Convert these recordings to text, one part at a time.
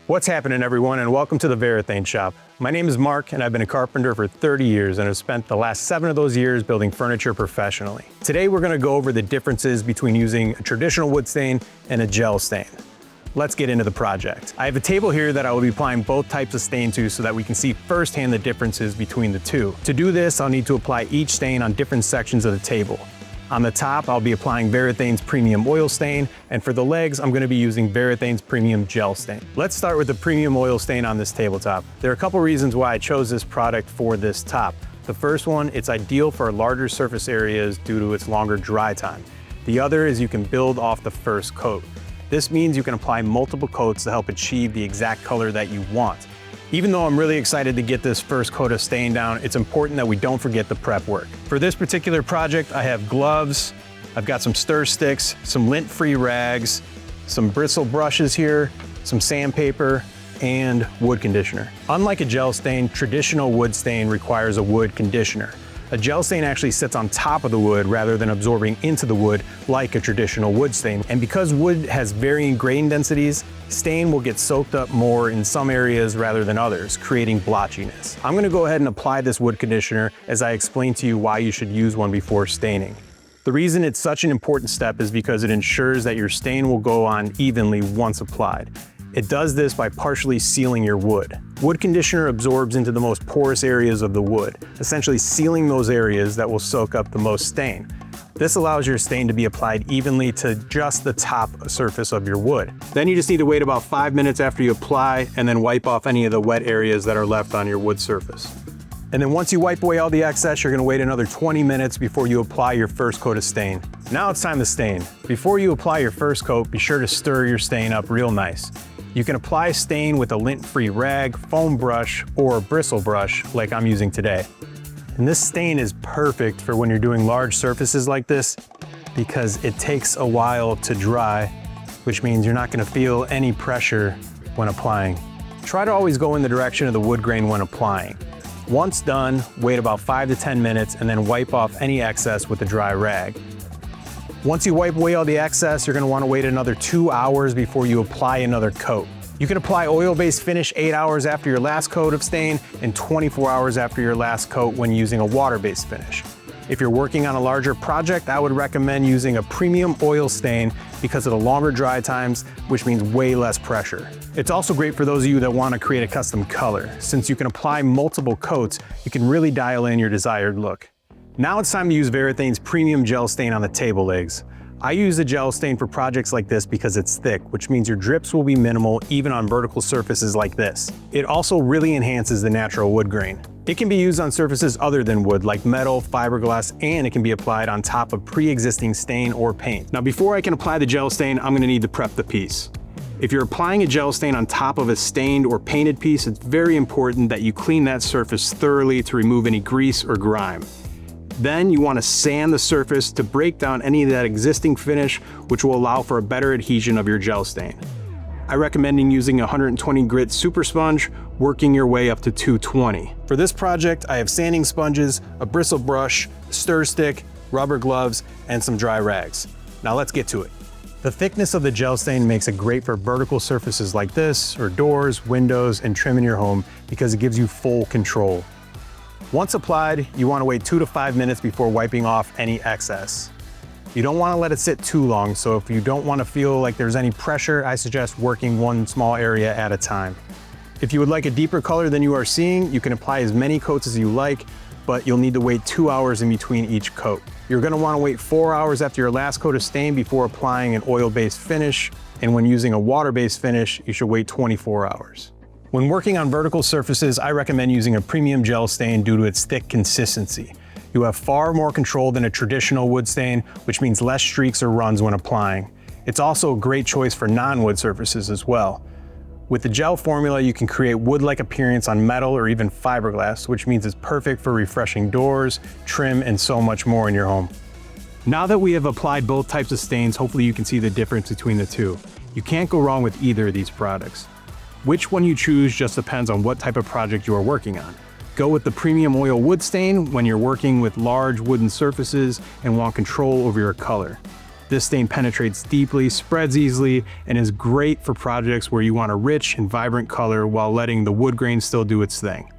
What's happening, everyone, and welcome to the Varathane Shop. My name is Mark, and I've been a carpenter for 30 years and have spent the last 7 of those years building furniture professionally. Today, we're going to go over the differences between using a traditional wood stain and a gel stain. Let's get into the project. I have a table here that I will be applying both types of stain to so that we can see firsthand the differences between the two. To do this, I'll need to apply each stain on different sections of the table. On the top, I'll be applying Varathane's Premium Oil Stain, and for the legs, I'm going to be using Varathane's Premium Gel Stain. Let's start with the Premium Oil Stain on this tabletop. There are a couple reasons why I chose this product for this top. The first one, it's ideal for larger surface areas due to its longer dry time. The other is you can build off the first coat. This means you can apply multiple coats to help achieve the exact color that you want. Even though I'm really excited to get this first coat of stain down, it's important that we don't forget the prep work. For this particular project, I have gloves, I've got some stir sticks, some lint-free rags, some bristle brushes here, some sandpaper, and wood conditioner. Unlike a gel stain, traditional wood stain requires a wood conditioner. A gel stain actually sits on top of the wood rather than absorbing into the wood like a traditional wood stain. And because wood has varying grain densities, stain will get soaked up more in some areas rather than others, creating blotchiness. I'm gonna go ahead and apply this wood conditioner as I explain to you why you should use one before staining. The reason it's such an important step is because it ensures that your stain will go on evenly once applied. It does this by partially sealing your wood. Wood conditioner absorbs into the most porous areas of the wood, essentially sealing those areas that will soak up the most stain. This allows your stain to be applied evenly to just the top surface of your wood. Then you just need to wait about 5 minutes after you apply and then wipe off any of the wet areas that are left on your wood surface. And then once you wipe away all the excess, you're gonna wait another 20 minutes before you apply your first coat of stain. Now it's time to stain. Before you apply your first coat, be sure to stir your stain up real nice. You can apply stain with a lint-free rag, foam brush, or a bristle brush like I'm using today. And this stain is perfect for when you're doing large surfaces like this because it takes a while to dry, which means you're not gonna feel any pressure when applying. Try to always go in the direction of the wood grain when applying. Once done, wait about 5 to 10 minutes and then wipe off any excess with a dry rag. Once you wipe away all the excess, you're gonna wanna wait another 2 hours before you apply another coat. You can apply oil-based finish 8 hours after your last coat of stain and 24 hours after your last coat when using a water-based finish. If you're working on a larger project, I would recommend using a premium oil stain because of the longer dry times, which means way less pressure. It's also great for those of you that want to create a custom color. Since you can apply multiple coats, you can really dial in your desired look. Now it's time to use Varathane's Premium Gel Stain on the table legs. I use the gel stain for projects like this because it's thick, which means your drips will be minimal even on vertical surfaces like this. It also really enhances the natural wood grain. It can be used on surfaces other than wood like metal, fiberglass, and it can be applied on top of pre-existing stain or paint. Now before I can apply the gel stain, I'm gonna need to prep the piece. If you're applying a gel stain on top of a stained or painted piece, it's very important that you clean that surface thoroughly to remove any grease or grime. Then you want to sand the surface to break down any of that existing finish, which will allow for a better adhesion of your gel stain. I recommend using a 120 grit super sponge, working your way up to 220. For this project, I have sanding sponges, a bristle brush, stir stick, rubber gloves, and some dry rags. Now let's get to it. The thickness of the gel stain makes it great for vertical surfaces like this, or doors, windows, and trim in your home because it gives you full control. Once applied, you want to wait 2 to 5 minutes before wiping off any excess. You don't want to let it sit too long, so if you don't want to feel like there's any pressure, I suggest working one small area at a time. If you would like a deeper color than you are seeing, you can apply as many coats as you like, but you'll need to wait 2 hours in between each coat. You're going to want to wait 4 hours after your last coat of stain before applying an oil-based finish, and when using a water-based finish, you should wait 24 hours. When working on vertical surfaces, I recommend using a premium gel stain due to its thick consistency. You have far more control than a traditional wood stain, which means less streaks or runs when applying. It's also a great choice for non-wood surfaces as well. With the gel formula, you can create wood-like appearance on metal or even fiberglass, which means it's perfect for refreshing doors, trim, and so much more in your home. Now that we have applied both types of stains, hopefully you can see the difference between the two. You can't go wrong with either of these products. Which one you choose just depends on what type of project you are working on. Go with the premium oil wood stain when you're working with large wooden surfaces and want control over your color. This stain penetrates deeply, spreads easily, and is great for projects where you want a rich and vibrant color while letting the wood grain still do its thing.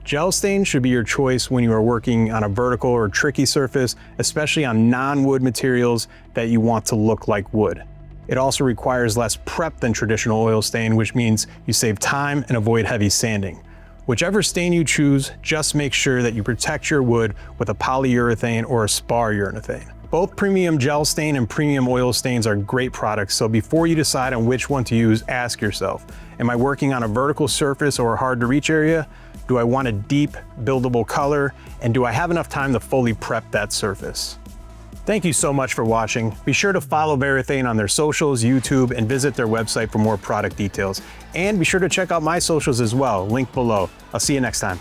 Gel stain should be your choice when you are working on a vertical or tricky surface, especially on non-wood materials that you want to look like wood. It also requires less prep than traditional oil stain, which means you save time and avoid heavy sanding. Whichever stain you choose, just make sure that you protect your wood with a polyurethane or a spar urethane. Both premium gel stain and premium oil stains are great products, so before you decide on which one to use, ask yourself, am I working on a vertical surface or a hard to reach area? Do I want a deep, buildable color? And do I have enough time to fully prep that surface? Thank you so much for watching. Be sure to follow Varathane on their socials, YouTube, and visit their website for more product details. And be sure to check out my socials as well, link below. I'll see you next time.